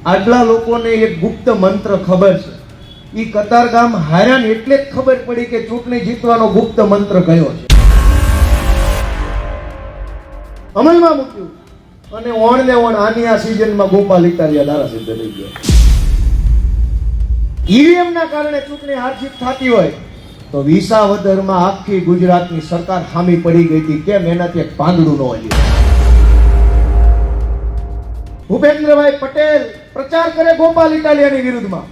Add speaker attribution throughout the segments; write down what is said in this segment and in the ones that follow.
Speaker 1: આટલા લોકોને એક ગુપ્ત મંત્ર ખબર છે. ઈ કતારગામ હાર્યા ને એટલે જ ખબર પડી કે ચૂંટણી જીતવાનો ગુપ્ત મંત્ર કયો છે. અમલમાં મૂક્યું અને ઓણ ને ઓણ આની આ સિઝનમાં ગોપાલ ઇટાલિયા ધારાસભ્ય થઈ ગયો. ઈવીએમ ના કારણે ચૂંટણી હાર જીત થતી હોય તો વિસાવદરમાં આખી ગુજરાતની સરકાર ખામી પડી ગઈ હતી. કેમ? એનાથી એક પાંદડું ન હોય. ભૂપેન્દ્રભાઈ પટેલ પ્રચાર કરે ગોપાલ ઇટાલિયાની વિરુદ્ધમાં,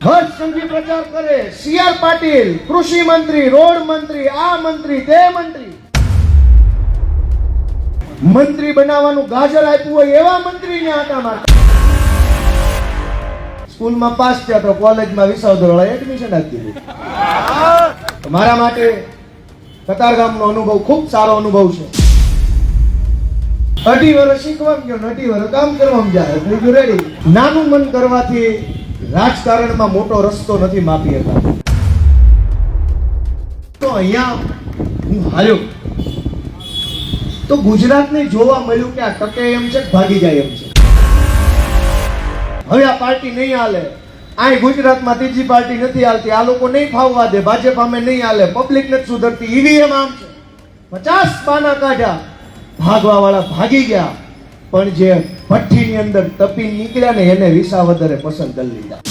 Speaker 1: હર્ષ સંઘવી પ્રચાર કરે, સીઆર પાટીલ કૃષિ મંત્રી, રોડ મંત્રી, આ મંત્રી, તે મંત્રી બનાવવાનું ગાજર આપ્યું હોય એવા મંત્રીને આટા મારતા. સ્કૂલમાં પાસ થયા તો કોલેજમાં વિસાવદર વાળા એડમિશન આપી દીધું. મારા માટે કતારગામનો અનુભવ ખૂબ સારો અનુભવ છે. 2.5 વર્ષ શીખવા ગયો, 2.5 વર્ષ કામ કરવા જાય. બીજું રેડી. નાનું મન કરવાથી રાજકારણમાં મોટો રસ્તો નથી માપી શકતા. તો અહીંયા હું હાર્યો તો ગુજરાતને જોવા મળ્યું કે આ ટકે એમ છે, ભાગી જાય એમ છે. હવે આ પાર્ટી નહીં હાલે. આ ગુજરાતમાં ત્રીજી પાર્ટી નથી હાલતી. આ લોકો નહીં ફાવવા દે. ભાજપ અમે નહીં હાલે. પબ્લિક નથી સુધરતી. ઈવીએમ આમ છે. 50 પાના કાઢ્યા. ભાગવા વાળા ભાગી ગયા. પણ જે ભઠ્ઠીની અંદર તપી નીકળ્યા ને એને વિસાવદરે પસંદ કરી લીધા.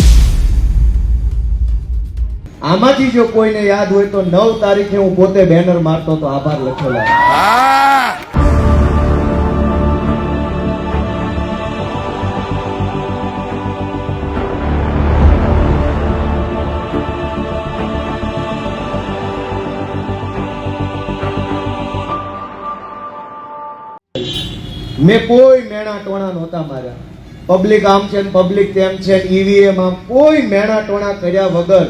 Speaker 1: આમાંથી જો કોઈને યાદ હોય તો 9 તારીખે હું પોતે બેનર મારતો તો આભાર લખેલો. મેં કોઈ મેણા ટોણા નહોતા માર્યા. પબ્લિક આમ છે, પબ્લિક તેમ છે, ઈવીએમ આમ, કોઈ મેણા ટોણા કર્યા વગર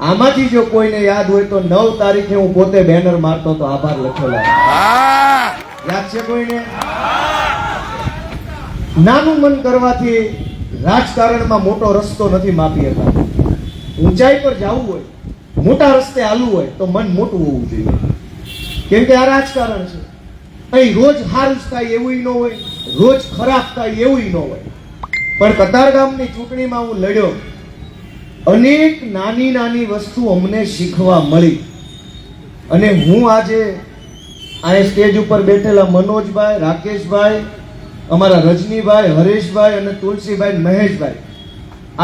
Speaker 1: આમાંથી જો કોઈને યાદ હોય તો 9 તારીખે હું પોતે બેનર મારતો તો આભાર લખેલો. યાદ છે કોઈને? નાનું મન કરવાથી રાજકારણમાં મોટો રસ્તો નથી માપી શકતા. ઊંચાઈ પર જવું હોય, મોટા રસ્તે હાલવું હોય તો મન મોટું હોવું જોઈએ. કેમ કે આ રાજકારણ છે. અહીં રોજ હારું થાય એવું ન હોય, રોજ ખરાબ થાય એવું ન હોય. પણ કતારગામની ચૂંટણીમાં હું લડ્યો. અનેક નાની નાની વસ્તુ અમને શીખવા મળી. અને હું આજે આ સ્ટેજ ઉપર બેઠેલા મનોજભાઈ, રાકેશભાઈ, અમારા રજનીભાઈ, હરેશભાઈ અને તુલસીભાઈ, મહેશભાઈ,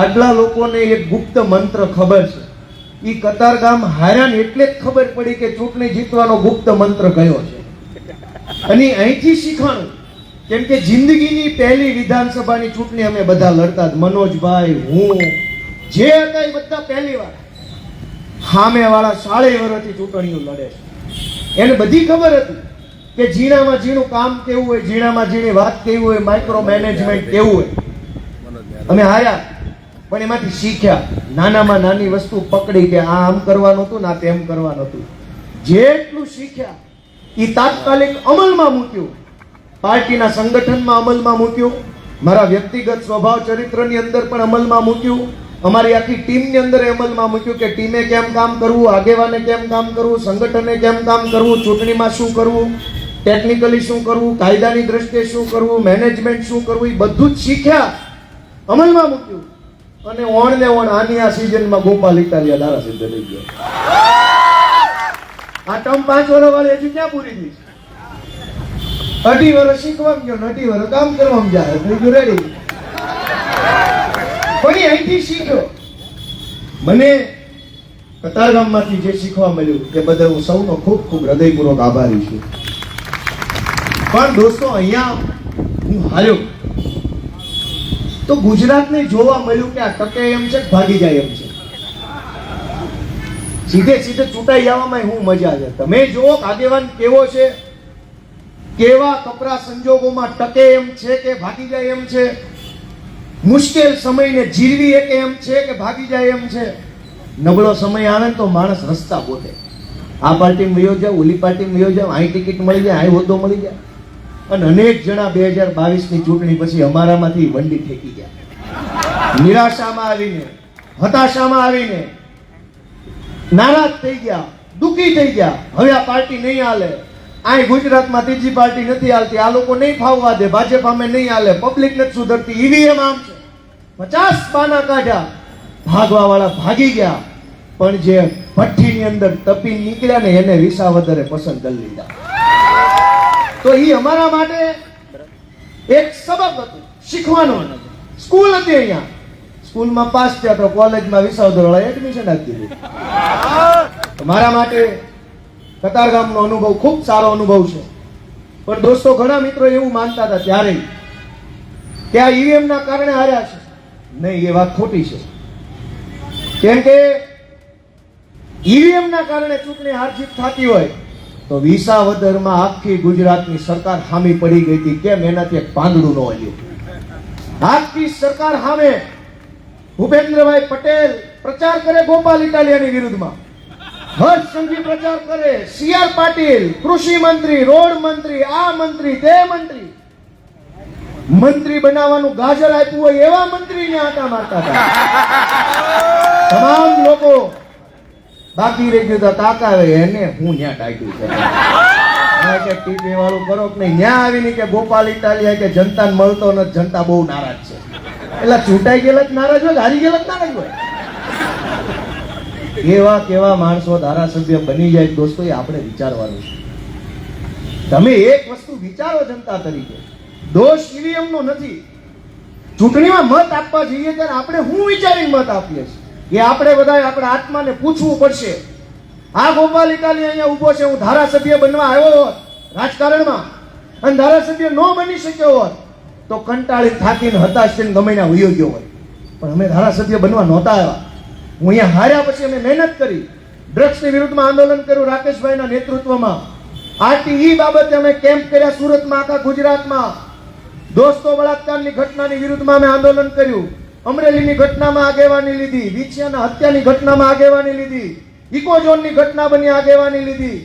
Speaker 1: આટલા લોકોને એક ગુપ્ત મંત્ર ખબર છે. ઈ કતારગામ હાર્યા ને એટલે જ ખબર પડી કે ચૂંટણી જીતવાનો ગુપ્ત મંત્ર કયો છે. અને અહીંથી શીખવાનું. કેમ કે જિંદગીની પહેલી વિધાનસભાની ચૂંટણી અમે બધા લડતા. મનોજભાઈ, હું, જે હતા એ બધા પહેલી વાર. સામે વાળા 40 વર્ષથી ચૂંટણીઓ લડે છે. એને બધી ખબર હતી કે ઝીણામાં ઝીણું કામ કેવું હોય, ઝીણામાં ઝીણી વાત કેવી હોય, માઇક્રો મેનેજમેન્ટ કેવું હોય. અમે હાર્યા પણ એમાંથી શીખ્યા. નાનામાં નાની વસ્તુ પકડી કે આ આમ કરવાનું હતું ને આ તેમ કરવાનું હતું. જેટલું શીખ્યા એ તાત્કાલિક અમલમાં મૂક્યું. પાર્ટીના સંગઠનમાં અમલમાં મૂક્યું. મારા વ્યક્તિગત સ્વભાવ ચરિત્રની અંદર પણ અમલમાં મૂક્યું. અમારી આખી ટીમની અંદર અમલમાં મૂક્યું કે ટીમે કેમ કામ કરવું, આગેવાને કેમ કામ કરવું, સંગઠને કેમ કામ કરવું, ચૂંટણીમાં શું કરવું, ટેકનિકલી શું કરવું, કાયદાની દ્રષ્ટિએ શું કરવું, મેનેજમેન્ટ શું કરવું, એ બધું જ શીખ્યા, અમલમાં મૂક્યું. અને ઓણ ને ઓણ આની આ સિઝનમાં ગોપાલ ઇટાલિયા ધારાસભ્ય થઈ ગયો. આ ટર્મ 5 વર્ષ વાળી હજી ક્યાં પૂરી થઈ? 2.5 વર્ષ શીખવા ગયો, 2.5 વર્ષ કામ કરવા જાય. બીજું રેડી. પણ અહીંથી શીખ્યો. મને કતારગામમાંથી જે શીખવા મળ્યું તે બદલ હું સૌનો ખૂબ ખૂબ હૃદયપૂર્વક આભારી છું. પણ દોસ્તો અહીંયા હું હાર્યો તો ગુજરાતને જોવા મળ્યું કે આ ટકે એમ છે, ભાગી જાય એમ છે. સીધે ચૂંટાઈ જવામાં શું મજા છે? તમે જુઓ આગેવાન કેવો છે, કેવા કપરા સંજોગોમાં ટકે એમ છે કે ભાગી જાય એમ છે, મુશ્કેલ સમયને જીરવી શકે એમ છે કે ભાગી જાય એમ છે. નબળો સમય આવે ને તો માણસ રસ્તા પોતે. આ પાર્ટીમાં વયો જાવ, ઓલી પાર્ટીમાં વયો જાવ, અહીં ટિકિટ મળી જાય, અહીં હોદ્દો મળી જાય. અને અનેક જણા 2022ની ચૂંટણી પછી અમારામાંથી વંડી ફેંકી ગયા. નિરાશામાં આવીને, હતાશામાં આવીને નારાજ થઈ ગયા, દુઃખી થઈ ગયા. હવે આ પાર્ટી નહીં હાલે. આ ગુજરાતમાં ત્રીજી પાર્ટી નથી હાલતી, આ લોકો નહીં ફાવવા દે, ભાજપ અમે નહીં હાલે, પબ્લિક નથી સુધરતી, ઈવીએમ આમ છે, 50 બાના કાઢ્યા, ભાગવા વાળા ભાગી ગયા, પણ જે ભઠ્ઠીની અંદર તપી નીકળ્યા ને એને વિસાવદરે પસંદ કરી લીધા. તો એ અમારા માટે એક સબક હતું, શીખવાનું. સ્કૂલ હતી અહીંયા, સ્કૂલમાં પાસ થયા તો કોલેજમાં વિસાવદર વાળા એડમિશન આપી દીધું. મારા માટે કતારગામનો અનુભવ ખૂબ સારો અનુભવ છે. પણ દોસ્તો, ઘણા મિત્રો એવું માનતા હતા ત્યારે કે આ ઈવીએમ ના કારણે હાર્યા છે. નહીં, એ વાત ખોટી છે. કેમ કે ઈવીએમ ના કારણે ચૂંટણી હાર જીત થતી હોય તો વિસાવદરમાં આખી ગુજરાતની સરકાર હામી પડી ગઈ હતી. કેમ? એનાથી એક પાંદડું ન હલ્યું. આખી સરકાર સામે ભૂપેન્દ્રભાઈ પટેલ પ્રચાર કરે ગોપાલ ઇટાલિયાની વિરુદ્ધમાં, હર્ષ સંઘવી પ્રચાર કરે, સીઆર પાટીલ કૃષિ મંત્રી, રોડ મંત્રી, આ મંત્રી, તે મંત્રી, મંત્રી બનાવવાનું ગાજર આપ્યું હોય એવા મંત્રીને આટા મારતા હતા. તમામ લોકો બાકી રહી ગયું. કાકા એને હું ન્યા ટાક્યું છે, ટીપી વાળું કરો કે નહીં, ન્યા આવીને કે ગોપાલ ઇટાલિયા કે જનતાને મળતો નથી, જનતા બહુ નારાજ છે. એટલે ચૂંટાઈ ગયેલા જ નારાજ હોય, હારી ગયેલા જ નારાજ હોય. કેવા કેવા માણસો ધારાસભ્ય બની જાય દોસ્તો, એ આપણે વિચારવાનું છે. તમે એક વસ્તુ વિચારો જનતા તરીકે, દોષ ઈવીએમ નો નથી. ચૂંટણીમાં મત આપવા જઈએ ત્યારે આપણે શું વિચારીને મત આપીએ છીએ એ આપણે બધા આપણા આત્માને પૂછવું પડશે. આ ગોપાલ ઇટાલિયા અહીંયા ઉભો છે, હું ધારાસભ્ય બનવા આવ્યો હોત રાજકારણમાં અને ધારાસભ્ય ન બની શક્યો હોત તો કંટાળી થાકીને હતાશ થઈને ગમે ત્યાં વયો ગયો હોય. પણ અમે ધારાસભ્ય બનવા નહોતા આવ્યા. હું અહીંયા હાર્યા પછી અમે મહેનત કરી, ડ્રગ્સની વિરુદ્ધમાં આંદોલન કર્યું રાકેશભાઈના નેતૃત્વમાં. આરટીઈ બાબતે અમે કેમ્પ કર્યા સુરતમાં, આખા ગુજરાતમાં. દોસ્તો બળાત્કારની ઘટનાની વિરુદ્ધમાં અમે આંદોલન કર્યું. અમરેલીની ઘટનામાં આગેવાની લીધી, વિછિયાના હત્યાની ઘટનામાં આગેવાની લીધી, ઇકોઝોનની ઘટના બની આગેવાની લીધી.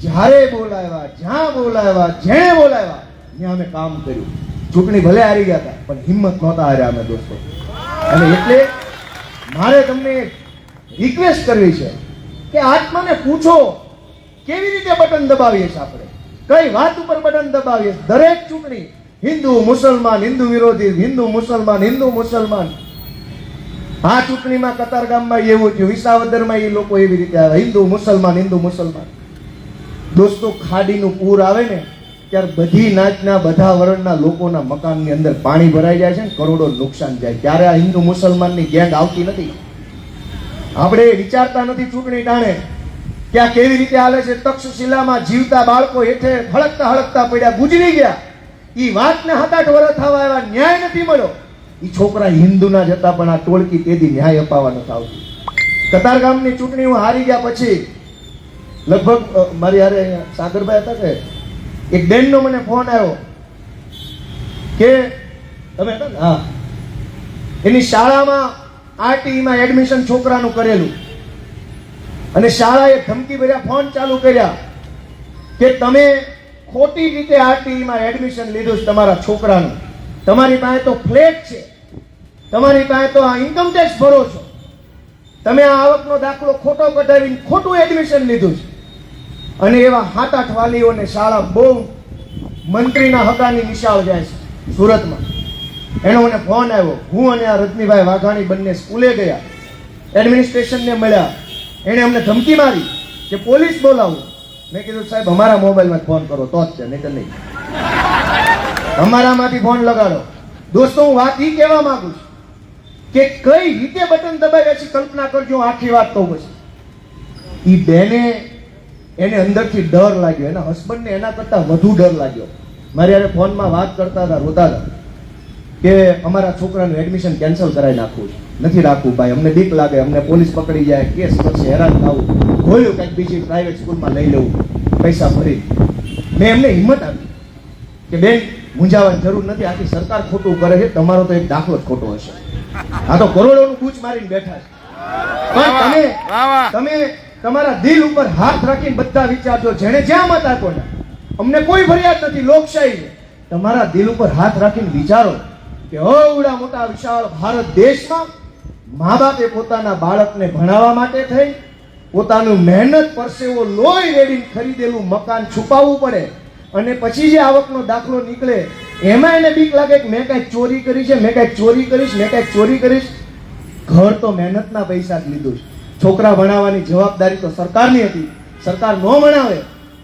Speaker 1: જ્યારે બોલાવ્યા, જ્યાં બોલાવ્યા, જેણે બોલાવ્યા ત્યાં અમે કામ કર્યું. ચૂંટણી ભલે હારી ગયા હતા પણ હિંમત નહોતા હાર્યા અમે દોસ્તો. અને એટલે મારે તમને રિક્વેસ્ટ કરવી છે કે આત્માને પૂછો કેવી રીતે બટન દબાવીએ છીએ આપણે, કઈ વાત ઉપર બટન દબાવીએ. દરેક ચૂંટણી હિન્દુ મુસલમાન, હિન્દુ વિરોધી, હિન્દુ મુસલમાન, હિન્દુ મુસલમાન. આ ચૂંટણીમાં કતારગામમાં એવું થયું, વિસાવદરમાં એ લોકો એવી રીતે આવે, હિન્દુ મુસલમાન, હિન્દુ મુસલમાન. દોસ્તો, ખાડીનું પૂર આવે ને ત્યારે બધી નાચના બધા વર્ણના લોકોના મકાનની અંદર પાણી ભરાઈ જાય છે ને કરોડો નુકસાન જાય. ત્યારે આ હિન્દુ મુસલમાનની ગેંગ આવતી નથી. આપણે વિચારતા નથી ચૂંટણી ટાણે કે આ કેવી રીતે હાલે છે. તક્ષશિલામાં જીવતા બાળકો હેઠે હળકતા હળકતા પડ્યા, ગુજરી ગયા. ઈ વાતને 7-8 વર્ષ થવા આવ્યા, ન્યાય નથી મળ્યો. ઈ છોકરા હિન્દુના જતા પણ આ ટોળકી તેથી ન્યાય અપાવવા નથી આવતી. કતારગામની ચૂંટણી હું હારી ગયા પછી લગભગ મારી હારે સાગરભાઈ હતા કે એક બેનનો મને ફોન આવ્યો કે તમે હતા ને, હા, એની શાળામાં આરટીઈમાં એડમિશન છોકરાનું કરેલું અને શાળાએ ધમકી ભર્યા ફોન ચાલુ કર્યા કે તમે ખોટી રીતે આરટીઈમાં એડમિશન લીધું છે તમારા છોકરાનું, તમારી પાસે તો ફ્લેટ છે, તમારી પાસે તો આ ઇન્કમ ટેક્સ ભરો છો, તમે આ આવકનો દાખલો ખોટો કઢાવીને ખોટું એડમિશન લીધું છે. અને એવા 7-8 વાલીઓને શાળા બહુ મંત્રીના હકાની નિશાળ જાય છે સુરતમાં. એનો મને ફોન આવ્યો. હું અને આ રજનીભાઈ વાઘાણી બંને સ્કૂલે ગયા, એડમિનિસ્ટ્રેશનને મળ્યા. એણે અમને ધમકી મારી કે પોલીસ બોલાવું. મેં કીધું સાહેબ અમારા મોબાઈલમાં ફોન કરો તો જ છે, નહીં તો નહીં. અમારામાંથી ફોન લગાડો. દોસ્તો, હું વાત એ કહેવા માંગુ છું કે કઈ રીતે બટન દબાવ્યા છે કલ્પના કરજો. આખી વાત કહું પછી ઈ બેને એને અંદરથી ડર લાગ્યો, એના હસબન્ડને એના કરતા વધુ ડર લાગ્યો. મારી હારે ફોનમાં વાત કરતા હતા, રોતા હતા કે અમારા છોકરાનું એડમિશન કેન્સલ કરાવી નાખવું છે, નથી રાખવું ભાઈ, અમને બીક લાગે, અમને પોલીસ પકડી જાય, કેસ કરશે, હેરાન થવું, બોલ્યું કંઈક બીજી પ્રાઇવેટ સ્કૂલમાં લઈ લેવું પૈસા ભરી. મેં એમને હિંમત આપી કે બેન મૂંઝાવાની જરૂર નથી, આખી સરકાર ખોટું કરે છે, તમારો તો એક દાખલો જ ખોટો હશે. આ તો કરોડોનું કૂચ મારીને બેઠા છે. પણ તમે તમારા દિલ ઉપર હાથ રાખીને બધા વિચારજો. જેણે જ્યાં મત આપ્યો ને, અમને કોઈ ફરિયાદ નથી લોકશાહી. તમારા દિલ ઉપર હાથ રાખીને વિચારો કે અવડા મોટા વિશાળ ભારત દેશમાં મા બાપે પોતાના બાળકને ભણાવવા માટે થઈ પોતાનું મહેનત પરસેવો લોહી રેડીને ખરીદેલું મકાન છુપાવવું પડે અને પછી જે આવકનો દાખલો નીકળે એમાં એને બીક લાગે કે મેં કાંઈક ચોરી કરી છે, મેં કાંઈક ચોરી કરીશ, મેં કાંઈક ચોરી કરીશ. ઘર તો મહેનતના પૈસા જ લીધું છે. છોકરા ભણાવવાની જવાબદારી તો સરકારની હતી. સરકાર ન ભણાવે,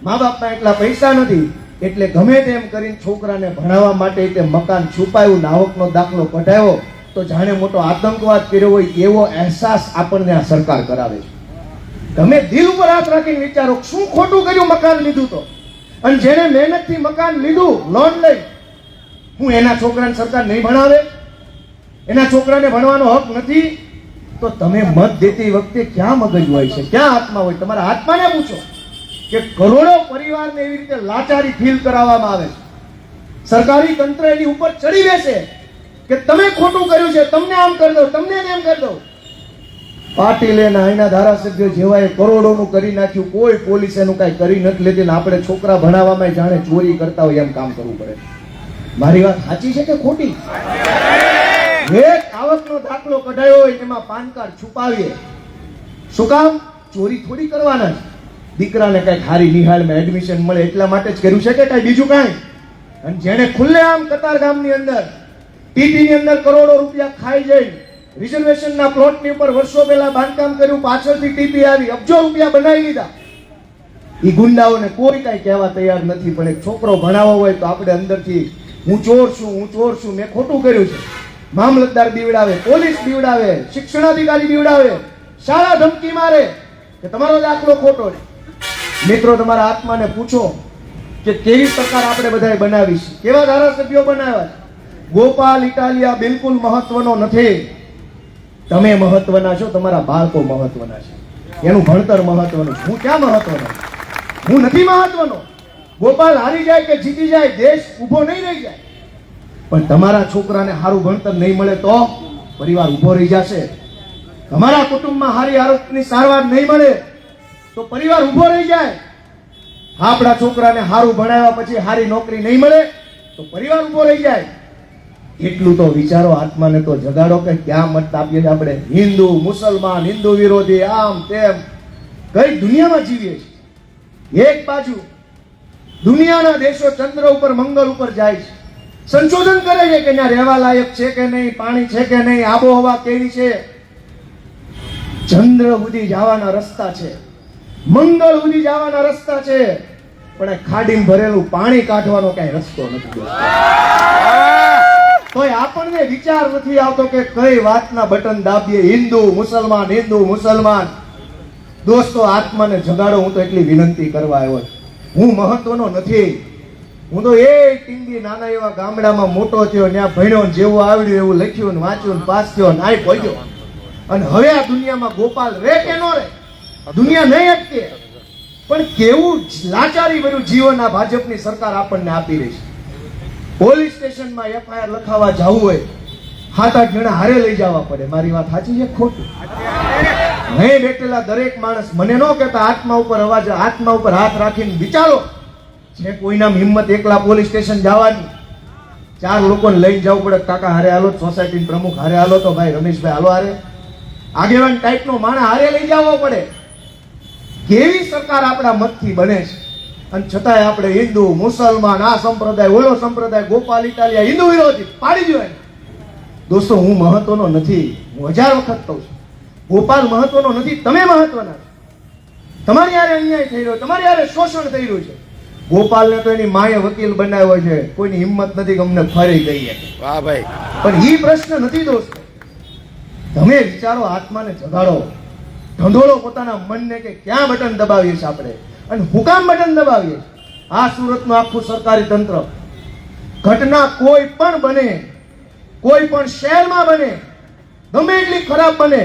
Speaker 1: મા બાપના એટલા પૈસા નથી, એટલે ગમે તેમ કરીને છોકરાને ભણાવવા માટે તે મકાન છુપાયું, આવકનો દાખલો કઢાવ્યો, તો જાણે મોટો આતંકવાદ કર્યો હોય એવો અહેસાસ આપણને આ સરકાર કરાવે છે. તમે દિલ ઉપર હાથ રાખીને વિચારો, શું ખોટું કર્યું મકાન લીધું તો? અને જેને મહેનતથી મકાન લીધું લોન લઈ, હું એના છોકરાને સરકાર નહીં ભણાવે? એના છોકરાને ભણવાનો હક નથી? તો તમે મત દેતી વખતે ક્યાં મગજ હોય છે, ક્યાં આત્મા હોય? તમારા આત્માને પૂછો કે કરોડો પરિવારને એવી રીતે લાચારી ફીલ કરાવવામાં આવે છે. સરકારી તંત્ર એની ઉપર ચડી બેસે કે તમે ખોટું કર્યું છે, તમને આમ કરી દો, તમને એમ કરી દો. પાટીલ એના અહીંના ધારાસભ્ય જેવાએ કરોડોનું કરી નાખ્યું, કોઈ પોલીસ એનું કાંઈ કરી નથી લેતી ને આપણે છોકરા ભણાવવામાં જાણે ચોરી કરતા હોય એમ કામ કરવું પડે. મારી વાત સાચી છે કે ખોટી? એક આવકનો દાખલો કઢાયો હોય એમાં પાન કાર્ડ છુપાવીએ. શું કામ? ચોરી થોડી કરવાના છે. દીકરાને કઈ ખારી નિહાળમાં એડમિશન મળે એટલા માટે જ કર્યું છે કે કઈ બીજું કાંઈ? અને જેને ખુલ્લેઆમ કતારગામની અંદર ટીટીની અંદર કરોડો રૂપિયા ખાઈ જઈ રિઝર્વેશનના પ્લોટની ઉપર વર્ષો પહેલા બાંધકામ કર્યું, પાછળથી ટીપી આવી અબજો રૂપિયા બનાવી લીધા, એ ગુંડાઓને કોઈ કાંઈ કહેવા તૈયાર નથી. પણ એક છોકરો ભણાવવો હોય તો આપણે અંદરથી હું ચોર છું, હું ચોર છું, મેં ખોટું કર્યું છે. મામલતદાર બીવડાવે, પોલીસ બીવડાવે, શિક્ષણાધિકારી બીવડાવે, શાળા ધમકી મારે કે તમારો દાખલો ખોટો છે. મિત્રો, તમારા આત્માને પૂછો કે કેવી સરકાર આપણે બધાએ બનાવી છે, કેવા ધારાસભ્યો બનાવ્યા છે. ગોપાલ ઇટાલિયા બિલકુલ મહત્વનો નથી. તમે મહત્વના છો, તમારા બાળકો મહત્વના છે, એનું ભણતર મહત્વનું છે. હું ક્યાં મહત્વનો? હું નથી મહત્વનો. ગોપાલ હારી જાય કે જીતી જાય, દેશ ઊભો નહીં રહી જાય. પણ તમારા છોકરાને સારું ભણતર નહીં મળે તો પરિવાર ઊભો રહી જશે. તમારા કુટુંબમાં સારી આરોગ્યની સારવાર નહીં મળે તો પરિવાર ઊભો રહી જાય. આપણા છોકરાને સારું ભણાવ્યા પછી સારી નોકરી નહીં મળે તો પરિવાર ઊભો રહી જાય. એટલું તો વિચારો, આત્માને તો જગાડો કે ક્યાં મત આપીએ છીએ આપણે. હિન્દુ મુસલમાન, હિન્દુ વિરોધી, આમ તેમ કઈ દુનિયામાં જીવીએ છીએ. એક બાજુ દુનિયાના દેશો ચંદ્ર ઉપર, મંગળ ઉપર જાય છે, સંશોધન કરે છે કે ત્યાં રહેવા લાયક છે કે નહીં, પાણી છે કે નહીં, આબોહવા કેવી છે. ચંદ્ર સુધી જવાના રસ્તા છે, મંગળ સુધી જવાના રસ્તા છે, પણ ખાડીમાં ભરેલું પાણી કાઢવાનો કઈ રસ્તો નથી. તોય આપણને વિચાર નથી આવતો કે કઈ વાતના બટન દાબીએ. હિન્દુ મુસલમાન, હિન્દુ મુસલમાન. દોસ્તો, આત્માને જગાડો. હું તો એટલી વિનંતી કરવા આવ્યો. હું મહત્વનો નથી. હું તો એ ટીંગી નાના એવા ગામડામાં મોટો થયો, ત્યાં ભણ્યો, જેવું આવડ્યું એવું લખ્યું ને વાંચ્યું ને પાસ થયો ને આય પહોંચ્યો. અને હવે આ દુનિયામાં ગોપાલ રે કે નો રે? દુનિયા નહીં અટકે. પણ કેવું લાચારી ભર્યું જીવન આ ભાજપની સરકાર આપણને આપી રહી છે. પોલીસ સ્ટેશનમાં એફઆઈઆર લખાવવા જવું હોય 7-8 જણા હારે લઈ જવા પડે. મારી વાત સાચી છે ખોટી? નહીં બેઠેલા દરેક માણસ મને ન કહેતા આત્મા ઉપર અવાજ, આત્મા ઉપર હાથ રાખીને વિચારો. જે કોઈના હિંમત એકલા પોલીસ સ્ટેશન જવાની, 4 લોકોને લઈને જવું પડે. કાકા હારે હાલો, સોસાયટી પ્રમુખ હારે હાલો, તો ભાઈ રમેશભાઈ હાલો હારે, આગેવાન ટાઈપનો માણસ હારે લઈ જવો પડે. કેવી સરકાર આપણા મતથી બને છે. અને છતાંય આપણે હિન્દુ મુસલમાન, આ સંપ્રદાય ઓલો સંપ્રદાય, ગોપાલ ઇટાલિયા હિન્દુ વિરોધી પાડી દો. દોસ્તો, હું મહત્વનો નથી. હું 1000 વખત કહું છું, ગોપાલ મહત્વનો નથી, તમે મહત્વના છો. તમારી યારે અન્યાય થઈ રહ્યો, તમારી યારે શોષણ થઈ રહ્યું છે. ગોપાલને તો એની માએ વકીલ બનાવ્યો છે, કોઈની હિંમત નથી કે અમને ફરી ગઈ. વાહ ભાઈ. પણ ઈ પ્રશ્ન નથી દોસ્તો. તમે વિચારો, આત્માને જગાડો, ઢંઢોળો પોતાના મનને કે ક્યાં બટન દબાવીએ છીએ આપણે અને હું કામ બટન દબાવીએ. આ સુરતનું આખું સરકારી તંત્ર, ઘટના કોઈ પણ બને, કોઈ પણ શહેરમાં બને, ગમે એટલી ખરાબ બને,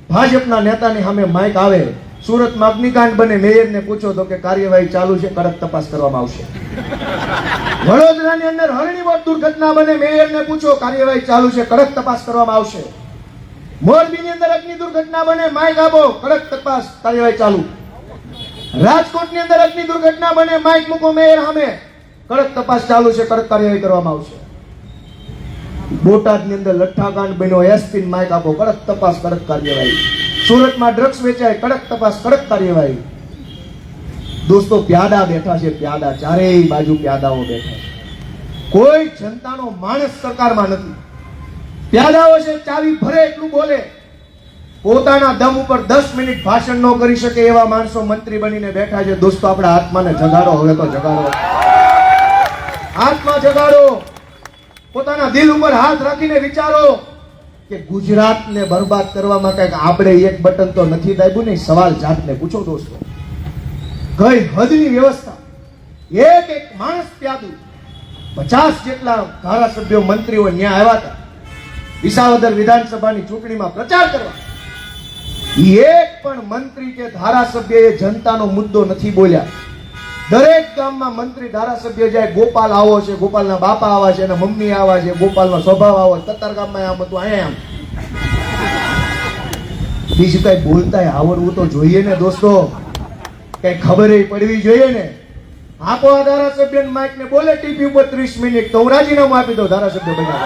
Speaker 1: ભાજપના નેતાની સામે માઇક આવે. સુરતમાં અગ્નિકાંડ બને, મેયરને પૂછો તો કે કાર્યવાહી ચાલુ છે, કડક તપાસ કરવામાં આવશે. વડોદરાની અંદર હરણી બોટ દુર્ઘટના બને, મેયરને પૂછો, કાર્યવાહી ચાલુ છે, કડક તપાસ કરવામાં આવશે. મોરબીની અંદર અગ્નિ દુર્ઘટના બને, માઇક આપો, કડક તપાસ, કાર્યવાહી ચાલુ. રાજકોટની અંદર અગ્નિ દુર્ઘટના બને, માઇક મૂકો મેયર સામે, કડક તપાસ ચાલુ છે, કડક કાર્યવાહી કરવામાં આવશે. બોટાદની અંદર લઠ્ઠાકાંડ બન્યો, એસપી માઇક આપો, કડક તપાસ, કડક કાર્યવાહી. સુરતમાં ડ્રગ્સ વેચાય, કડક તપાસ, કડક કાર્યવાહી. દોસ્તો, પ્યાદા બેઠા છે, પ્યાદા, ચારેય બાજુ પ્યાદાઓ બેઠા છે. કોઈ જનતાનો માણસ સરકારમાં નથી. પ્યાદાઓ છે, ચાવી ભરે એટલું બોલે. પોતાના દમ ઉપર 10 મિનિટ ભાષણ ન કરી શકે એવા માણસો મંત્રી બનીને બેઠા છે. દોસ્તો, આપણા આત્માને જગાડો, હવે તો જગાડો. આત્મા જગાડો. પોતાના દિલ ઉપર હાથ રાખીને વિચારો કે ગુજરાતને બરબાદ કરવામાં કંઈક આપણે એક બટન તો નથી દાબ્યું ને. સવાલ જાતને પૂછો દોસ્તો. કઈ હદની વ્યવસ્થા. એક એક માણસ પ્યાદું. 50 જેટલા ધારાસભ્યો મંત્રીઓ ન્યા આવ્યા હતા વિસાવદર વિધાનસભાની ચૂંટણીમાં પ્રચાર કરવા. એક પણ મંત્રી કે ધારાસભ્યએ જનતાનો મુદ્દો નથી બોલ્યા. દરેક ગામમાં મંત્રી ધારાસભ્ય જાય, ગોપાલ આવો છે, ગોપાલના બાપા આવા છે, એના મમ્મી આવા છે, ગોપાલનો સ્વભાવ આવો. કતારગામમાં આમ હતું, અહીંયા આમ. બીજું કઈ બોલતા આવડવું તો જોઈએ ને દોસ્તો. કઈ ખબર પડવી જોઈએ ને. આપો આ ધારાસભ્ય માઇક ને બોલે ટીવી ઉપર 30 મિનિટ તો હું રાજીનામું આપી દઉં ધારાસભ્ય બન્યા.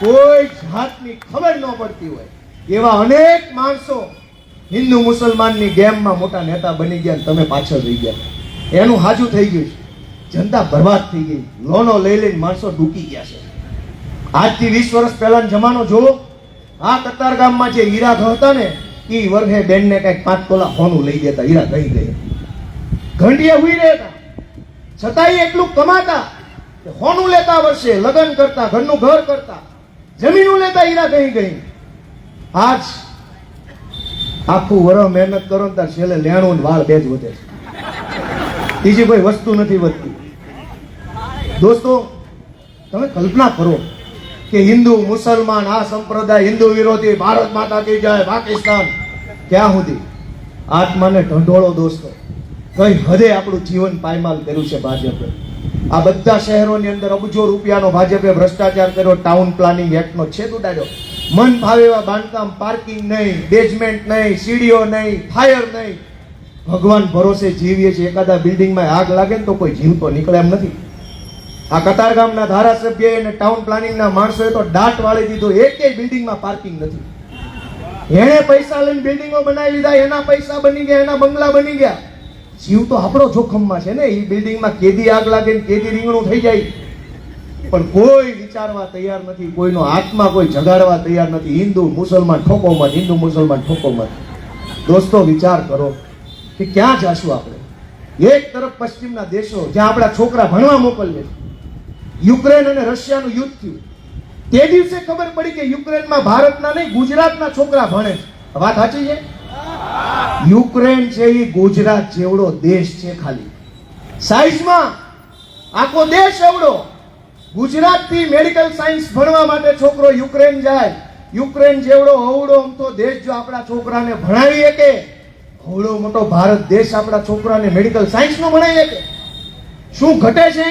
Speaker 1: કોઈ જાતની ખબર ન પડતી હોય એવા અનેક માણસો હિન્દુ મુસલમાનની ગેમમાં મોટા નેતા બની ગયા. તમે પાછળ રહી ગયા. એનું હાજુ થઈ ગયું છે. જનતા બરબાદ થઈ ગઈ. લોનો લઈ લઈને માણસો ડૂકી ગયા છે. આજથી 20 વર્ષ પહેલાનો જમાનો જોવો. આ કતારગામમાં જે હીરા હતા ને એ વર્ષે બેનને કઈક 5 તોલા હોનું લઈ દેતા. હીરા કહી ગઈ ઘંટિયા હુઈ રહેતા છતાંય એટલું કમાતા કે હોનું લેતા, વર્ષે લગ્ન કરતા, ઘરનું ઘર કરતા, જમીનું લેતા, હીરા કહી ગઈ. આજ આખું વરહ મહેનત કરો ને ત્યારે છેલ્લે લેણું વાળ બે જ વધે છે. બીજી કોઈ વસ્તુ નથી વધતી. દોસ્તો, તમે કલ્પના કરો કે હિન્દુ મુસલમાન આ સંપ્રદાય, હિન્દુ વિરોધી, ભારત માતા કી જય, પાકિસ્તાન, ક્યાં સુધી આત્માને ઢંઢોળો. દોસ્તો, કઈ હદે આપણું જીવન પાયમાલ કર્યું છે ભાજપે. આ બધા શહેરોની અંદર અબજો રૂપિયાનો ભાજપે ભ્રષ્ટાચાર કર્યો. ટાઉન પ્લાનિંગ એક્ટનો છેદ ઉડાડ્યો. મન ભાવે એવા બાંધકામ, પાર્કિંગ નહીં, બેઝમેન્ટ નહીં, સીડીઓ નહીં, ફાયર નહીં. ભગવાન ભરોસે જીવીએ છીએ. એકાદા બિલ્ડિંગમાં આગ લાગે ને તો કોઈ જીવતો નીકળે એમ નથી. આ કતારગામના ધારાસભ્ય અને ટાઉન પ્લાનિંગના માણસોએ તો દાટ વાળી દીધો. એકેય બિલ્ડિંગમાં પાર્કિંગ નથી. એણે પૈસા લઈને બિલ્ડિંગો બનાવી લીધા. એના પૈસા બની ગયા, એના બંગલા બની ગયા. જીવ તો આપણો જોખમમાં છે ને. એ બિલ્ડિંગમાં કેદી આગ લાગે ને કેદી રીંગણું થઈ જાય. પણ કોઈ વિચારવા તૈયાર નથી. કોઈનો આત્મા કોઈ જગાડવા તૈયાર નથી. હિન્દુ મુસલમાન ઠોકોમત, હિન્દુ મુસલમાન ઠોકોમત. દોસ્તો, વિચાર કરો કે ક્યાં જાશું આપણે. એક તરફ પશ્ચિમના દેશો જ્યાં આપણા છોકરા ભણવા મોકલીએ. યુક્રેન અને રશિયાનું યુદ્ધ થયું તે દિવસે ખબર પડી કે યુક્રેનમાં ભારતના નહીં ગુજરાતના છોકરા ભણે છે. વાત સાચી છે? યુક્રેન છે એ ગુજરાત જેવડો દેશ છે. ખાલી સાઈઝમાં આખો દેશ એવડો. ગુજરાતથી મેડિકલ સાયન્સ ભણવા માટે છોકરો યુક્રેન જાય. યુક્રેન જેવડો અવડો અમથો દેશ જો આપણા છોકરાને ભણાવીએ કે અવડો મોટો ભારત દેશ આપણા છોકરાને મેડિકલ સાયન્સનો ભણાવીએ કે શું ઘટે છે?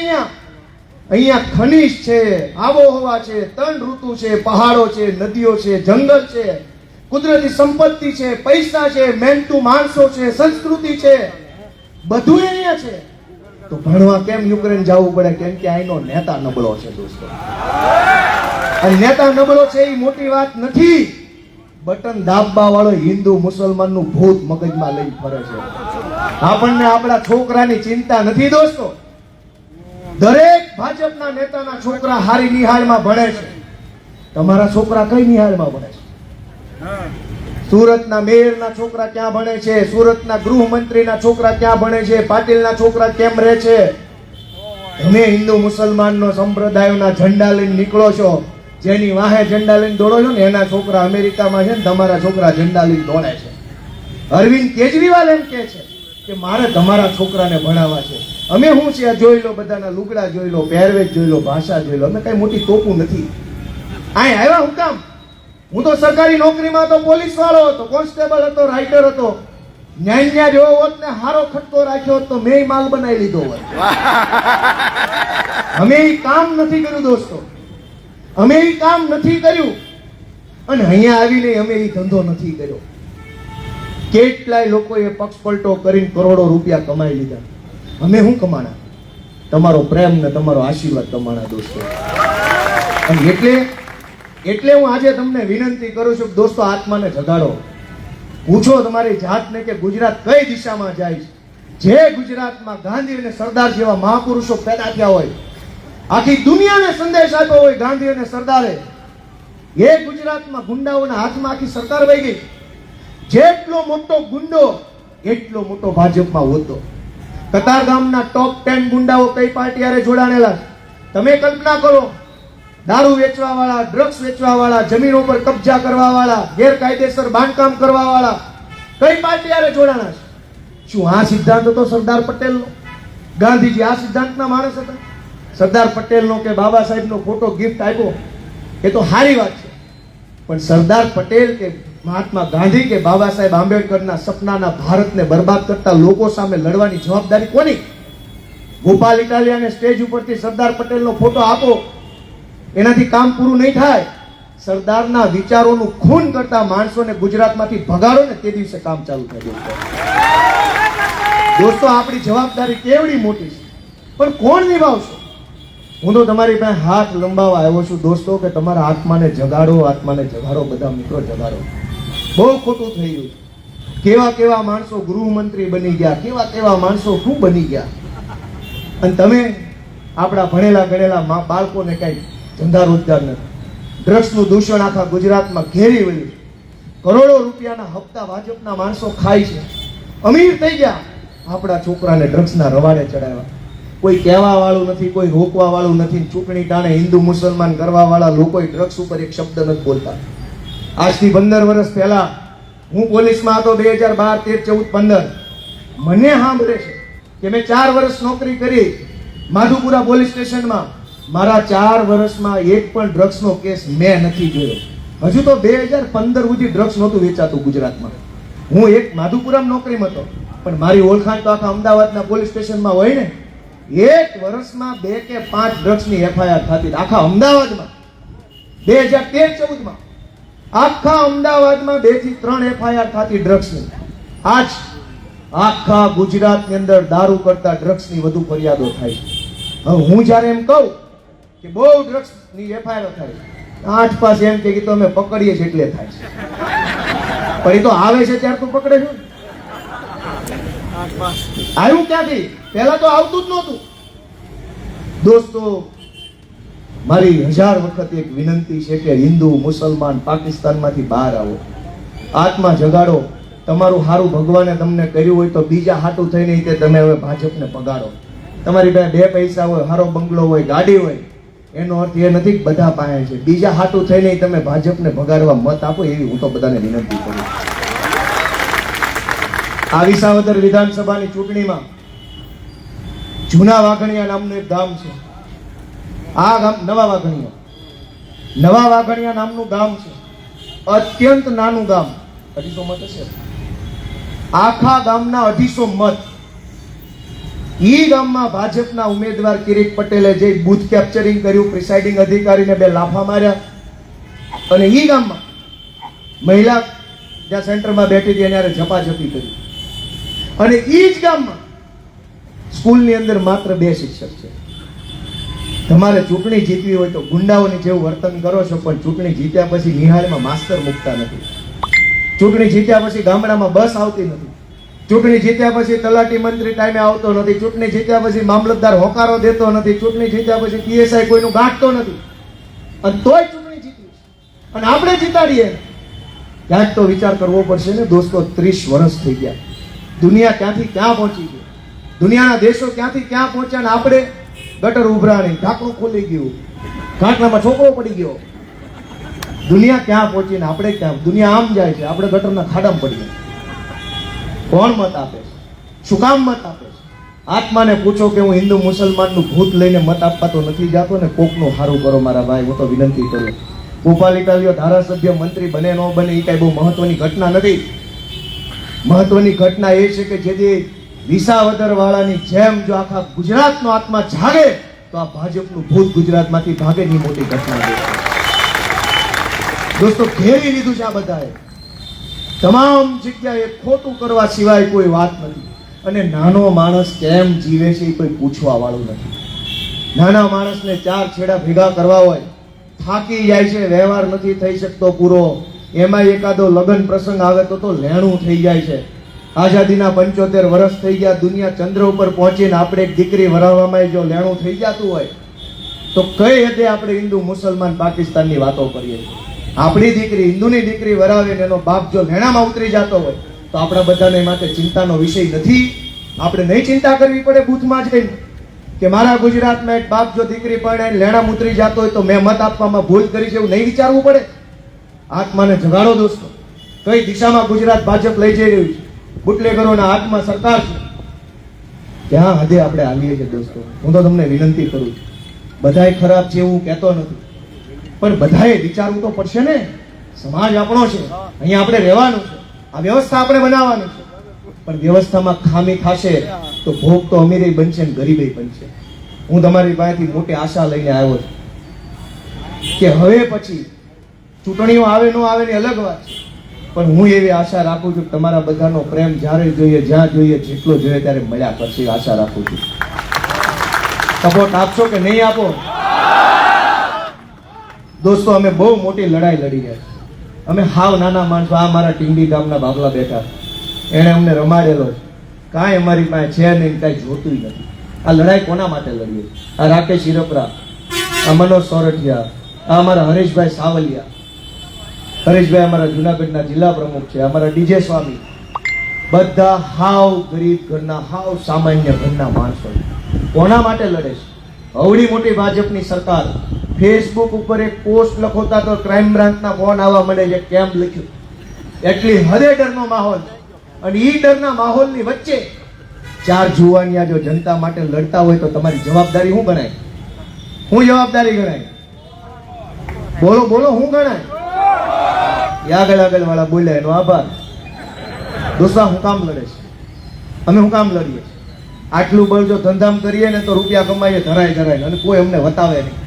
Speaker 1: અહીંયા ખનીજ છે, આબોહવા છે, 3 ઋતુ છે, પહાડો છે, નદીઓ છે, જંગલ છે, કુદરતી સંપત્તિ છે, પૈસા છે, મહેનતુ માણસો છે, સંસ્કૃતિ છે, બધું અહીંયા છે. તો ભણવા કેમ યુક્રેન જવું પડે? કેમ કે અહીંનો નેતા નબળો છે દોસ્તો. અને નેતા નબળો છે એ મોટી વાત નથી. બટન દાબવા વાળો હિન્દુ મુસલમાનનું ભૂત મગજમાં લઈ ફરે છે. આપણને આપણા છોકરાની ચિંતા નથી દોસ્તો. દરેક ભાજપના નેતાના છોકરા હારી નિહાળમાં ભણે છે. તમારા છોકરા કઈ નિહાળમાં ભણે છે? સુરતના મેયરના છોકરા ક્યાં ભણે છે? સુરતના ગૃહમંત્રીના છોકરા ક્યાં ભણે છે? પાટીલના છોકરા કેમ રહે છે? તમે હિન્દુ મુસલમાનનો સંપ્રદાયના ઝંડા લઈને નીકળો છો. જેની વાહે ઝંડા લઈને દોડો છો ને એના છોકરા અમેરિકામાં છે ને તમારા છોકરા ઝંડા લઈને દોડે છે. અરવિંદ કેજરીવાલ એમ કે છે કે મારે તમારા છોકરાને ભણાવવા છે. અમે શું છે જોઈ લો, બધાના લુગડા જોઈ લો, પહેરવેશ જોઈ લો, ભાષા જોઈ લો. અમે કઈ મોટી તોપું નથી. અહીં આવ્યા હું કામ? હું તો સરકારી નોકરીમાં હતો, પોલીસ વાળો હતો, કોન્સ્ટેબલ હતો, રાઇટર હતો. ન્યાય જેવો હોત ને હારો ખટકો રાખ્યો હોત તો મેં માલ બનાવી લીધો હોત. અમે એ કામ નથી કર્યું દોસ્તો. અમે એ કામ નથી કર્યું. અને અહીંયા આવીને અમે એ ધંધો નથી કર્યો. કેટલાય લોકોએ પક્ષ પલટો કરીને કરોડો રૂપિયા કમાઈ લીધા. અમે શું કમાણા? તમારો પ્રેમ ને તમારો આશીર્વાદ કમાણા દોસ્તો. અને એટલે એટલે હું આજે તમને વિનંતી કરું છું કે દોસ્તો આત્માને જગાડો. પૂછો તમારી જાતને કે ગુજરાત કઈ દિશામાં જાય છે. જે ગુજરાતમાં ગાંધી અને સરદાર જેવા મહાપુરુષો પેદા થયા હોય, આખી દુનિયાને સંદેશ આપ્યો હોય ગાંધી અને સરદારે, એ ગુજરાતમાં ગુંડાઓના હાથમાં આખી સરકાર વહી ગઈ. જેટલો મોટો ગુંડો એટલો મોટો ભાજપમાં હોતો. કતારગામના ટોપ 10 ગુંડાઓ કઈ પાર્ટી હારે જોડાણેલા છે? તમે કલ્પના કરો. દારૂ વેચવા વાળા, ડ્રગ્સ વેચવા વાળા, જમીનો પર કબજા કરવા વાળા, ગેરકાયદેસર બાંધકામ કરવા વાળા કઈ પાર્ટી હારે જોડાણા છે? શું આ સિદ્ધાંત હતો સરદાર પટેલનો? ગાંધીજી આ સિદ્ધાંતના માણસ હતા? સરદાર પટેલનો કે બાબા સાહેબનો ફોટો ગિફ્ટ આપ્યો એ તો સારી વાત છે, પણ સરદાર પટેલ કે મહાત્મા ગાંધી કે બાબા સાહેબ આંબેડકરના સપનાના ભારતને બરબાદ કરતા લોકો સામે લડવાની જવાબદારી કોની? ગોપાલ ઇટાલિયાને સ્ટેજ ઉપરથી સરદાર પટેલનો ફોટો આપો, એનાથી કામ પૂરું નહીં થાય. સરદારના વિચારોનું ખૂન કરતા માણસોને ગુજરાતમાંથી ભગાડો ને તે દિવસે કામ ચાલુ થાય. દોસ્તો આપણી જવાબદારી કેવડી મોટી છે, પણ કોણ નિભાવશે? હું તો તમારી પાસે હાથ લંબાવવા આવ્યો છું દોસ્તો કે તમારા આત્માને જગાડો, આત્માને જગાડો. બધા મિત્રો જગાડો. બહુ ખોટું થઈ ગયું. કેવા કેવા માણસો ગૃહમંત્રી બની ગયા, કેવા કેવા માણસો શું બની ગયા, અને તમે આપણા ભણેલા ગણેલા બાળકોને કઈ ધંધા રોજગાર નથી. ડ્રગ્સનું દૂષણ આખા ગુજરાતમાં ઘેરી વળ્યું. કરોડો રૂપિયાના હપ્તા ભાજપના માણસો ખાય છે. અમીર થઈ ગયા. આપણા છોકરાને ડ્રગ્સના રવાડે ચડાવ્યા. કોઈ કહેવા વાળું નથી, કોઈ રોકવા વાળું નથી. ચૂંટણી ટાણે હિન્દુ મુસલમાન કરવા વાળા લોકો ડ્રગ્સ ઉપર એક શબ્દ નથી બોલતા. આજથી 15 વર્ષ પહેલા હું પોલીસમાં હતો, 2012, 13, 14, 15. મને સાંભળે છે કે મેં 4 વર્ષ નોકરી કરી માધુપુરા પોલીસ સ્ટેશનમાં. મારા 4 વર્ષમાં એક પણ ડ્રગ્સનો કેસ મેં નથી જોયો. હજુ તો 2015 સુધી ડ્રગ્સ નહોતું વેચાતું ગુજરાતમાં. હું એક માધુપુરામાં નોકરીમાં હતો, પણ મારી ઓળખાણ તો આખા અમદાવાદના પોલીસ સ્ટેશનમાં હોય ને. એક વર્ષમાં 2 કે 5 ડ્રગ્સની એફઆઈઆર થતી આખા અમદાવાદમાં. 2013-14માં આખા અમદાવાદમાં 2 થી 3 એફઆઈઆર થતી ડ્રગ્સની. આજ આખા ગુજરાતની અંદર દારૂ કરતા ડ્રગ્સની વધુ ફરિયાદો થાય છે. હવે હું જ્યારે એમ કહું કે બહુ ડ્રગ્સની એફઆઈઆર થાય, 8 પાસે એમ કે તો અમે પકડીએ છીએ એટલે થાય છે. પણ એ તો આવે છે ત્યારે તો પકડે છે. આવ્યું ક્યાંથી? પહેલા તો આવતું જ નહોતું. દોસ્તો મારી 1000 વખત એક વિનંતી છે કે હિન્દુ મુસલમાન પાકિસ્તાનમાંથી બહાર આવો, આત્મા જગાડો. તમારું હારું ભગવાને તમને કર્યું હોય તો બીજા હાટું થઈને તે તમે હવે ભાજપને પગાડો. તમારી પાસે 2 પૈસા હોય, હારો બંગલો હોય, ગાડી હોય, એનો અર્થ એ નથી કે બધા પાસે છે. બીજા હાટું થઈને તમે ભાજપને ભગાડવા મત આપો એવી હું તો બધાને વિનંતી કરું. આ વિસાવદર વિધાનસભાની ચૂંટણીમાં જૂના વાઘણિયા નામનું એક ગામ છે. આ ગામ નવા વાઘણિયા નામનું ગામ છે. અત્યંત નાનું ગામ, 250 મત હશે. આખા ગામના 250 મત. ઈ ગામમાં ભાજપના ઉમેદવાર કિરીટ પટેલે જે બૂથ કેપ્ચરિંગ કર્યું, પ્રિસાઇડિંગ અધિકારીને 2 લાફા માર્યા, અને ઈ ગામમાં મહિલા જ્યાં સેન્ટરમાં બેઠી હતી એને ઝપાઝપી કરી. અને ઈ જ ગામમાં સ્કૂલની અંદર માત્ર 2 શિક્ષક છે. તમારે ચૂંટણી જીતવી હોય તો ગુંડાઓની જેવું વર્તન કરો છો, પણ ચૂંટણી જીત્યા પછી નિહાળમાં માસ્તર મૂકતા નથી. ચૂંટણી જીત્યા પછી ગામડામાં બસ આવતી નથી. ચૂંટણી જીત્યા પછી તલાટી મંત્રી ટાઈમે આવતો નથી. ચૂંટણી જીત્યા પછી મામલતદાર હોકારો દેતો નથી. ચૂંટણી જીત્યા પછી પીએસઆઈ કોઈનું ગાંઠતો નથી. અને તોય ચૂંટણી જીતી અને આપણે જીતાડીએ. ક્યાંક તો વિચાર કરવો પડશે ને દોસ્તો. 30 વર્ષ થઈ ગયા. દુનિયા ક્યાંથી ક્યાં પહોંચી ગઈ, દુનિયાના દેશો ક્યાંથી ક્યાં પહોંચ્યા, ને આપણે ગટર ઉભરાણી, ઢાંકણું ખુલી ગયું, ઘાટલામાં છોકરો પડી ગયો. દુનિયા ક્યાં પહોંચી ને આપણે ક્યાં? દુનિયા આમ જાય છે, આપણે ગટરના ખાડામાં પડી ગયા. કોણ મત આપે છે? શું કામ મત આપે છે? આત્માને પૂછો કે હું હિન્દુ મુસલમાનનું ભૂત લઈને મત આપવા તો નથી જતો ને. કોકનું સારું કરો મારા ભાઈ, હું તો વિનંતી કરું. ગોપાલ ઇટાલિયો ધારાસભ્ય મંત્રી બને ન બને એ કઈ બહુ મહત્વની ઘટના નથી. મહત્વની ઘટના એ છે કે જેથી વિસાવદર વાળાની જેમ જો આખા ગુજરાતનો આત્મા જાગે તો આ ભાજપનું ભૂત ગુજરાતમાંથી ભાગે. ની મોટી ઘટના છે દોસ્તો. ઘેરી લીધું છે આ બધાએ. તમામ જગ્યાએ ખોટું કરવા સિવાય કોઈ વાત નથી. અને નાનો માણસ કેમ જીવે છે એ કોઈ પૂછવા વાળું નથી. નાના માણસને 4 છેડા ભેગા કરવા હોય થાકી જાય છે, વ્યવહાર નથી થઈ શકતો પૂરો, એમાં એકાદો લગ્ન પ્રસંગ આવે તો લેણું થઈ જાય છે. આઝાદીના 75 વર્ષ થઈ ગયા, દુનિયા ચંદ્ર ઉપર પહોંચીને આપણે એક દીકરી વરાવવામાં જો લેણું થઈ જતું હોય તો કઈ હદે આપણે હિન્દુ મુસલમાન પાકિસ્તાનની વાતો કરીએ? આપણી દીકરી, હિન્દુની દીકરી વરાવે ને એનો બાપ જો લેણામાં ઉતરી જતો હોય તો આપણા બધાને માટે ચિંતાનો વિષય નથી? આપણે નહીં ચિંતા કરવી પડે બૂથમાં જઈને કે મારા ગુજરાતમાં એક બાપ જો દીકરી પરણાઈને લેણામાં ઉતરી જતો હોય તો મેં મત આપવામાં ભૂલ કરી છે, એવું નહીં વિચારવું પડે? આત્માને જગાડો દોસ્તો. કઈ દિશામાં ગુજરાત ભાજપ લઈ જઈ રહ્યું છે? બુટલેગરોના હાથમાં સરકાર છે. ક્યાં હદે આપણે આવીએ છીએ દોસ્તો? હું તો તમને વિનંતી કરું છું, બધાય ખરાબ છે એવું કહેતો નથી, પણ બધાએ વિચારવું તો પડશે ને. સમાજ આપણો છે, અહીંયા આપણે રહેવાનું છે, આ વ્યવસ્થા આપણે બનાવવાની છે, પણ વ્યવસ્થામાં ખામી થશે તો ભોગ તો અમીરે બનશે ને ગરીબે બનશે. હું તમારી પાસેથી મોટી આશા લઈને આવ્યો છું કે હવે પછી ચૂંટણીઓ આવે ન આવે ની અલગ વાત છે, પણ હું એવી આશા રાખું છું કે તમારા બધાનો પ્રેમ જ્યારે જોઈએ, જ્યાં જોઈએ, જેટલો જોઈએ ત્યારે મળ્યા કરશે, આશા રાખું છું. સપોર્ટ આપશો કે નહીં આપો? દોસ્તો, અમે બહુ મોટી લડાઈ લડી રહ્યા છીએ. અમે હાવ નાના માણસો, આ મારા ટીંડી ગામના બાબલા બેઠા, એને અમને રમાડેલો છે, કાંઈ અમારી પાસે છે નહીં, કાંઈ જોતું નથી. આ લડાઈ કોના માટે લડીએ? આ રાકેશ હિરપરા, આ મનોજ સોરઠિયા, આ અમારા હરેશભાઈ સાવલિયા. હરેશભાઈ અમારા જુનાગઢના જિલ્લા પ્રમુખ છે, અમારા ડીજે સ્વામી, બધા હાવ ગરીબ ઘરના, હાવ સામાન્ય ઘરના માણસો. કોના માટે લડે છે? અવળી મોટી ભાજપની સરકાર ફેસબુક ઉપર એક પોસ્ટ લખોતા તો ક્રાઇમ બ્રાન્ચના ફોન આવવા મળે છે, કેમ લખ્યું? એટલી હદે ડરનો માહોલ. અને ઈ ડરના માહોલની વચ્ચે 4 જુવાનિયા જો જનતા માટે લડતા હોય તો તમારી જવાબદારી શું ગણાય? શું જવાબદારી ગણાય? બોલો બોલો, શું ગણાય? આગળ વાળા બોલ્યા એનો આભાર. દોસ્તા, હું કામ લડે છે? અમે હું કામ લડીએ છીએ? આટલું બળ જો ધંધામ કરીએ ને તો રૂપિયા કમાઈએ ધરાય અને કોઈ અમને વતાવે નહીં.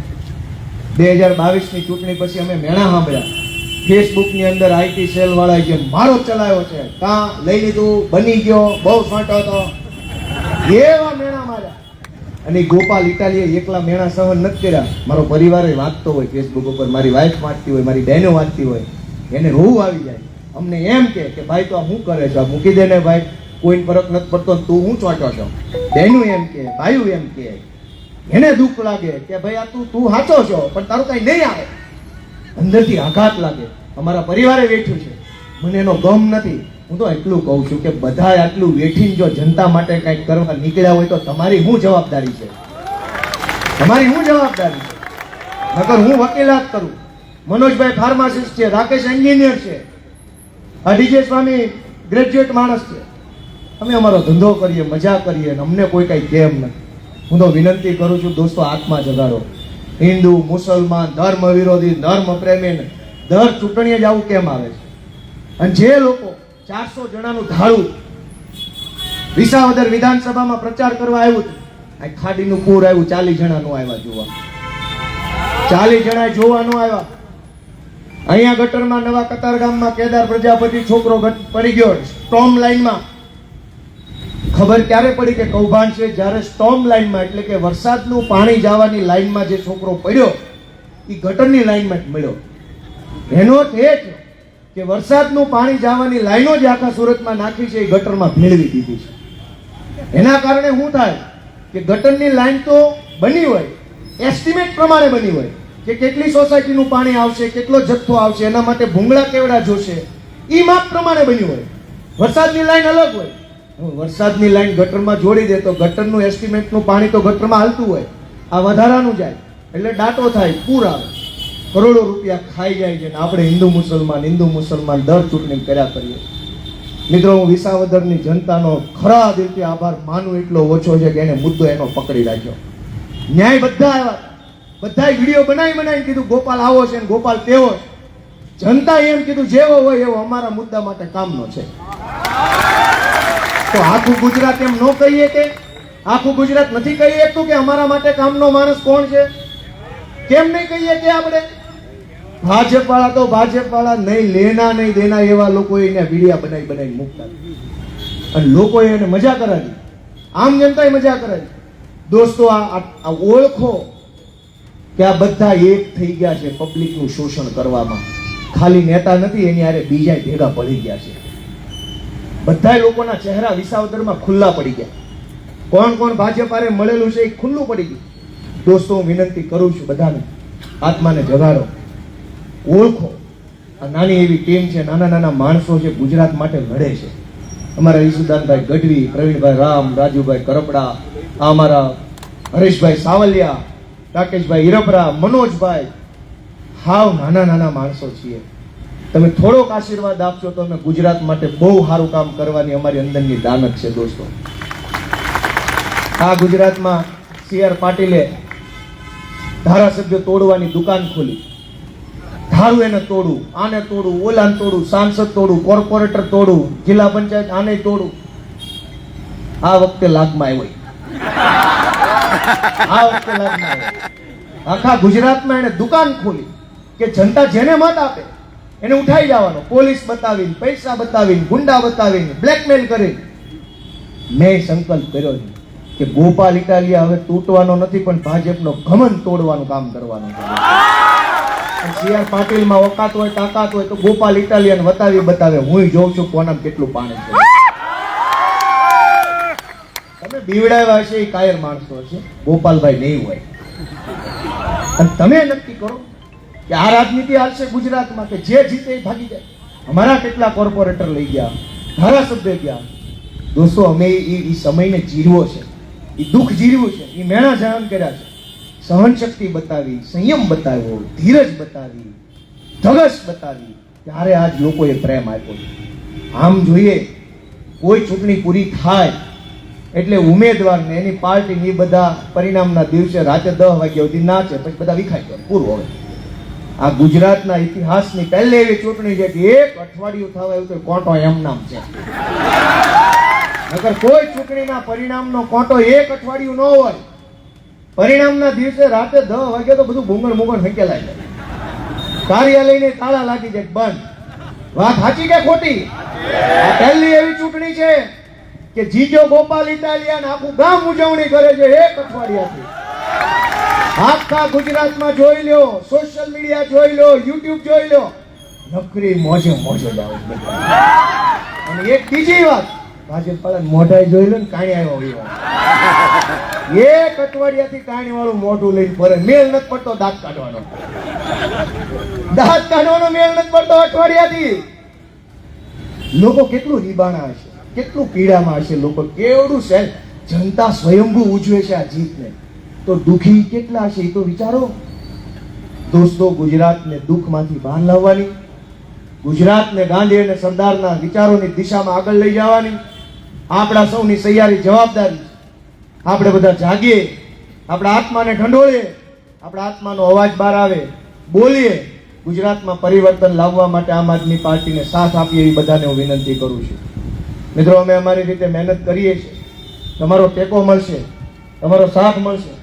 Speaker 1: 2022ની ચૂંટણી પછી અમે મેણા સાંભળ્યા ફેસબુકની અંદર આઈટી સેલ વાળા જે મારો ચલાવ્યો છે, કાં લઈ લીધું, બની ગયો, બહુ ફાંટો હતો, એવા મેણા માર્યા. અને ગોપાલ ઇટાલીએ એકલા મેણા સહન નથી કર્યા. મારો પરિવાર વાંચતો હોય ફેસબુક ઉપર, મારી વાઈફ વાંચતી હોય, મારી બહેનો વાંચતી હોય, એને રોવું આવી જાય. અમને એમ કે ભાઈ તો આ શું કરે છે, મૂકી દે ને ભાઈ, કોઈ ફરક નથી પડતો, તું હું ચોંટો છો? બહેનું એમ કે, ભાઈઓ એમ કે, એને દુઃખ લાગે કે ભાઈ આ તું સાચો છો પણ તારું કઈ નહીં આવે. અંદરથી આઘાત લાગે. અમારા પરિવારે વેઠ્યું છે, મને એનો ગમ નથી. હું તો એટલું કહું છું કે બધા આટલું વેઠીને જો જનતા માટે કંઈક કરવા નીકળ્યા હોય તો તમારી શું જવાબદારી છે? તમારી શું જવાબદારી છે? નકર હું વકીલાત કરું, મનોજભાઈ ફાર્માસિસ્ટ છે, રાકેશ એન્જિનિયર છે, આ ડીજે સ્વામી ગ્રેજ્યુએટ માણસ છે. અમે અમારો ધંધો કરીએ, મજા કરીએ અને અમને કોઈ કઈ કેમ નથી. હું તો વિનંતી કરું છું દોસ્તો, આત્મા જગાડો. હિન્દુ મુસલમાન, ધર્મ વિરોધી, ધર્મ પ્રેમી દર ચૂંટણીએ જ આવું કેમ આવે છે? અને જે લોકો 400 જણાનું ધાડું વિસાવદર વિધાનસભામાં પ્રચાર કરવા આવ્યું હતું, આ ખાડીનું પૂર આવ્યું, 40 જણાનું આવ્યા જોવા. 40 જણા જોવા ન આવ્યા. અહીંયા ગટરમાં નવા કતારગામમાં કેદાર પ્રજાપતિ છોકરો પડી ગયો સ્ટોર્મ લાઈનમાં. ખબર ક્યારે પડી કે કૌભાંડ છે? જ્યારે સ્ટોર્મ લાઈનમાં, એટલે કે વરસાદનું પાણી જવાની લાઈનમાં જે છોકરો પડ્યો એ ગટરની લાઈનમાં જ મળ્યો. એનો અર્થ એ છે કે વરસાદનું પાણી જવાની લાઈનો જે આખા સુરતમાં નાખી છે એ ગટરમાં ભેળવી દીધી છે. એના કારણે શું થાય કે ગટરની લાઈન તો બની હોય, એસ્ટિમેટ પ્રમાણે બની હોય કે કેટલી સોસાયટીનું પાણી આવશે, કેટલો જથ્થો આવશે, એના માટે ભૂંગળા કેવડા જોશે, એ માપ પ્રમાણે બન્યું હોય. વરસાદની લાઈન અલગ હોય. વરસાદની લાઈન ગટરમાં જોડી દે તો ગટરનું એસ્ટિમેટનું પાણી તો ગટરમાં હાલતું હોય, આ વધારાનું જાય એટલે ડાટો થાય, પૂર આવે, કરોડો રૂપિયા ખાઈ જાય છે. આપણે હિન્દુ મુસલમાન દર ચૂંટણી કર્યા કરીએ. મિત્રો, હું વિસાવદરની જનતાનો ખરા દિલથી આભાર માનું એટલો ઓછો છે કે એને મુદ્દો એનો પકડી રાખ્યો. ન્યાય બધા આવ્યા, બધા વિડીયો બનાવી કીધું ગોપાલ આવો છે ને ગોપાલ તેવો છે. જનતા એમ કીધું જેવો હોય એવો અમારા મુદ્દા માટે કામનો છે. તો આખું ગુજરાત એમ ન કહીએ કે, આખું ગુજરાત નથી કહી શકતું કે અમારા માટે કામનો માણસ કોણ છે? કેમ નહીં કહીએ કે આપણે ભાજપ વાળા તો ભાજપ વાળા, નહીં લેના નહીં દેના એવા લોકો એને વિડીયા બનાવી મૂકતા અને લોકોએ એને મજા કરાવી, આમ જનતાએ મજા કરાવી. દોસ્તો, આ ઓળખો કે આ બધા એક થઈ ગયા છે પબ્લિકનું શોષણ કરવામાં. ખાલી નેતા નથી, એની હારે બીજા ભેગા પડી ગયા છે. બધા લોકોના ચહેરા વિસાવદરમાં ખુલ્લા પડી ગયા. કોણ કોણ ભાજપ હારે મળેલું છે એ ખુલ્લું પડી ગયું. દોસ્તો, હું વિનંતી કરું છું બધાને, આત્માને જગાડો, ઓળખો. આ નાની એવી ટીમ છે, નાના નાના માણસો છે, ગુજરાત માટે લડે છે. અમારા ઈસુદાનભાઈ ગઢવી, પ્રવીણભાઈ રામ, રાજુભાઈ કરપડા, આ અમારા હરેશભાઈ સાવલિયા, રાકેશભાઈ હિરપરા, મનોજભાઈ, હાવ નાના નાના માણસો છીએ. તમે થોડોક આશીર્વાદ આપશો તો અમે ગુજરાત માટે બહુ સારું કામ કરવાની અમારી અંદરની દાનત છે. દોસ્તો, આ ગુજરાતમાં CR પાટીલે ધારાસભ્ય તોડવાની દુકાન ખોલી. ધારું એને તોડું, આને તોડું, ઓલાને તોડું, સાંસદ તોડું, કોર્પોરેટર તોડું, જિલ્લા પંચાયત આને તોડું. આ વખતે લાગમાં આવ્યો. આ વખતે લાગમાં આવ્યો. આખા ગુજરાતમાં એને દુકાન ખોલી કે જનતા જેને મત આપે એને ઉઠાઈ જવાનો. પોલીસ બતાવીને, પૈસા બતાવીને, ગુંડા બતાવીને, બ્લેકમેલ કરીને. મેં સંકલ્પ કર્યો છે કે ગોપાલ ઇટાલિયા હવે તૂટવાનો નથી, પણ ભાજપનો ઘમંડ તોડવાનું કામ કરવાનું છે. CR પાટીલમાં ઓકાત હોય, તાકાત હોય તો ગોપાલ ઇટાલિયન બતાવે. હું જોઉં છું કોનામાં કેટલું પાણી છે. તમે બીવડાવ્યા છે એ કાયર માણસો છે, ગોપાલભાઈ નહીં હોય. અને તમે નક્કી કરો કે આ રાજનીતિ હાલશે ગુજરાતમાં કે જે જીતે એ ભાગી જાય. અમારા કેટલા કોર્પોરેટર લઈ ગયા, ધારાસભ્ય ગયા. દોસ્તો, અમે એ સમયને જીરવો છે, એ દુઃખ જીરવું છે, એ મેણા જહાન કર્યા છે. સહન શક્તિ બતાવી, સંયમ બતાવ્યો, ધીરજ બતાવી, ધગશ બતાવી, ત્યારે આજ લોકોએ પ્રેમ આપ્યો. આમ જોઈએ, કોઈ ચૂંટણી પૂરી થાય એટલે ઉમેદવારને એની પાર્ટી એ બધા પરિણામના દિવસે રાતે 10 વાગ્યા સુધી નાચે, પછી બધા વિખાઈ જાય, પૂરું. હવે આ ગુજરાતના ઇતિહાસની પહેલી એવી ચૂંટણી છે કે 1 અઠવાડિયું થવા આવ્યું તો કોંટો એમ નામ છે. નકર કોઈ ચૂંટણીના પરિણામનો કોંટો 1 અઠવાડિયું ન હોય. પરિણામના દિવસે રાતે 10 વાગે તો બધું ભૂંગળ મુગળ ફેંકેલાય જાય, કાર્યાલયને તાળા લાગી જાય, બંધ. વાત સાચી કે ખોટી? આ પહેલી એવી ચૂંટણી છે કે જીજો ગોપાલ ઇટાલિયન આખું ગામ ઉજવણી કરે છે 1 અઠવાડિયાથી. આખા ગુજરાતમાં જોઈ લો, સોશિયલ મીડિયા જોઈ લો, યુટ્યુબ જોઈ લો, નકરી મોજે મોજે જ આવે. અને એક બીજી વાત, ભાજપ વાળા મોઢાઈ જોઈ લો ને, કાણી આવ્યો હોય. 1 અઠવાડિયાથી કાણી વાળું મોઢું લઈને ફરે. મેળ નથી પડતો દાંત કાઢવાનો, મેળ નથી પડતો અઠવાડિયાથી. લોકો કેટલું રીબાણા હશે, કેટલું પીડામાં હશે લોકો, કેવડું છે. જનતા સ્વયંભૂ ઉજવે છે આ જીતને, તો દુઃખી કેટલા હશે એ તો વિચારો. દોસ્તો, ગુજરાતને દુઃખમાંથી બહાર લાવવાની, ગુજરાતને ગાંધી અને સરદારના વિચારોની દિશામાં આગળ લઈ જવાની આપણા સૌની સહિયારી જવાબદારી. આપણે બધા જાગીએ, આપણા આત્માને ઢંઢોળીએ, આપણા આત્માનો અવાજ બહાર આવે, બોલીએ. ગુજરાતમાં પરિવર્તન લાવવા માટે આમ આદમી પાર્ટીને સાથ આપીએ એવી બધાને હું વિનંતી કરું છું. મિત્રો, અમે અમારી રીતે મહેનત કરીએ છીએ. તમારો ટેકો મળશે, તમારો સાથ મળશે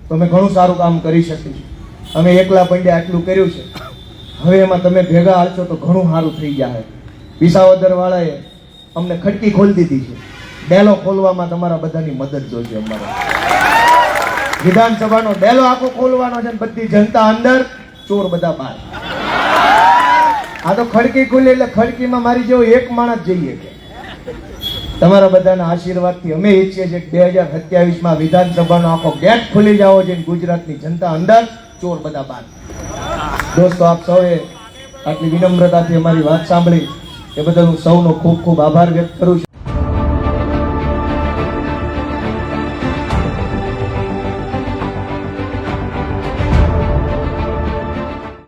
Speaker 1: તો અમે ઘણું સારું કામ કરી શકીશું. અમે એકલા પંડ્યા આટલું કર્યું છે, હવે એમાં તમે ભેગા હાલશો તો ઘણું સારું થઈ જાય. વિસાવદર વાળાએ અમને ખડકી ખોલી દીધી છે, ડેલો ખોલવામાં તમારા બધાની મદદ જોઈશે. અમારે વિધાનસભાનો ડેલો આખો ખોલવાનો છે, બધી જનતા અંદર, ચોર બધા બહાર. આ તો ખડકી ખુલી એટલે ખડકીમાં મારી જેવો એક માણસ જઈએ કે. તમારા બધાના આશીર્વાદથી અમે ઈચ્છીએ છીએ કે 2027માં વિધાનસભાનો આખો ગેટ ખુલી જાવો છે, ગુજરાતની જનતા અંદર, ચોર બધા બહાર. દોસ્તો, આપ સૌએ આટલી વિનમ્રતાથી અમારી વાત સાંભળી એ બદલ હું સૌનો ખૂબ ખૂબ આભાર વ્યક્ત કરું છું.